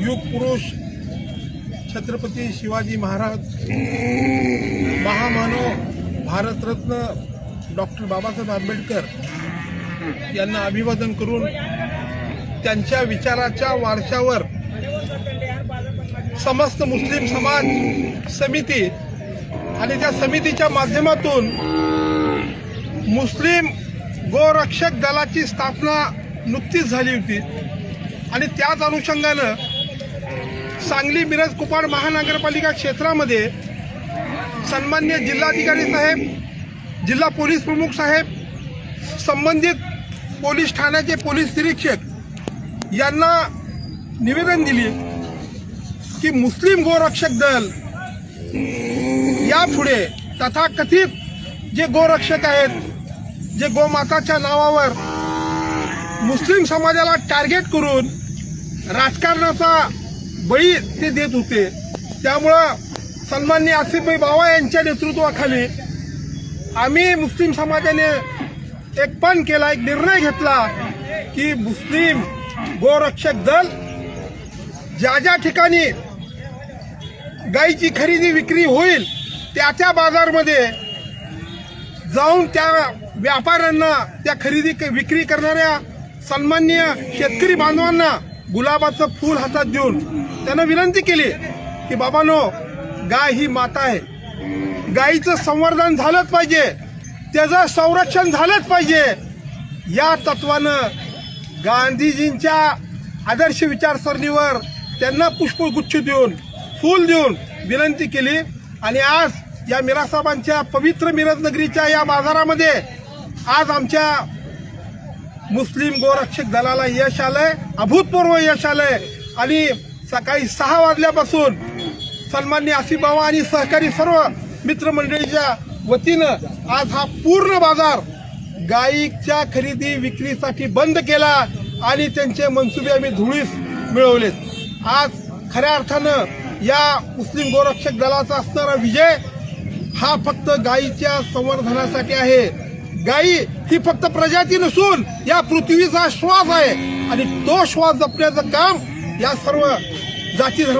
युग पुरुष छत्रपती शिवाजी महाराज, महामानव भारतरत्न डॉक्टर बाबासाहेब आंबेडकर यांना अभिवादन करून त्यांच्या विचाराच्या वारशावर समस्त मुस्लिम समाज समिती आणि त्या समितीच्या माध्यमातून मुस्लिम गोरक्षक दलाची स्थापना नुकतीच झाली होती आणि त्याच अनुषंगानं सांगली मिरज कुपवाड महानगरपालिका क्षेत्रामध्ये सन्माननीय जिल्हाधिकारी साहेब, जिल्हा पोलीस प्रमुख साहेब, संबंधित पोलीस ठाण्याचे पोलीस निरीक्षक यांना निवेदन दिले की मुस्लिम गोरक्षक दल यापुढे तथाकथित जे गोरक्षक आहेत, जे गोमाताच्या नावावर मुस्लिम समाजाला टार्गेट करून राजकारणाचा बळी ते देत होते, त्यामुळं सन्माननीय आसिफभाई बावा यांच्या नेतृत्वाखाली आम्ही मुस्लिम समाजाने एक पण केला, एक निर्णय घेतला की मुस्लिम गोरक्षक दल ज्या ज्या ठिकाणी गायीची खरेदी विक्री होईल त्या बाजारमध्ये जाऊन त्या व्यापाऱ्यांना, त्या खरेदी विक्री करणाऱ्या सन्माननीय शेतकरी बांधवांना गुलाबाचं फूल हातात देऊन त्यांना विनंती केली की बाबांनो, गाय ही माता आहे, गायीचं संवर्धन झालंच पाहिजे, त्याचं संरक्षण झालंच पाहिजे. या तत्वानं गांधीजींच्या आदर्श विचारसरणीवर त्यांना पुष्पगुच्छ देऊन, फूल देऊन विनंती केली. आणि आज या मिरासाहेबांच्या पवित्र मिरज नगरीच्या या बाजारामध्ये आज आमच्या मुस्लिम गोरक्षक दलाला यश आलंय, अभूतपूर्व यश आलंय. आणि सकाळी 6 वाजल्यापासून सन्माननीय आसिफ बाबा आणि सहकारी सर्व मित्रमंडळीच्या वतीनं आज हा पूर्ण बाजार गायीच्या खरेदी विक्रीसाठी बंद केला आणि त्यांचे मनसुबे आम्ही धुळीस मिळवलेत. आज खऱ्या अर्थानं या मुस्लिम गोरक्षक दलाचा असणारा विजय हा फक्त गायीच्या संवर्धनासाठी आहे. गायी ही फक्त प्रजाती नसून या पृथ्वीचा श्वास आहे आणि तो श्वास जपण्याचं काम या सर्व जाती धर्मा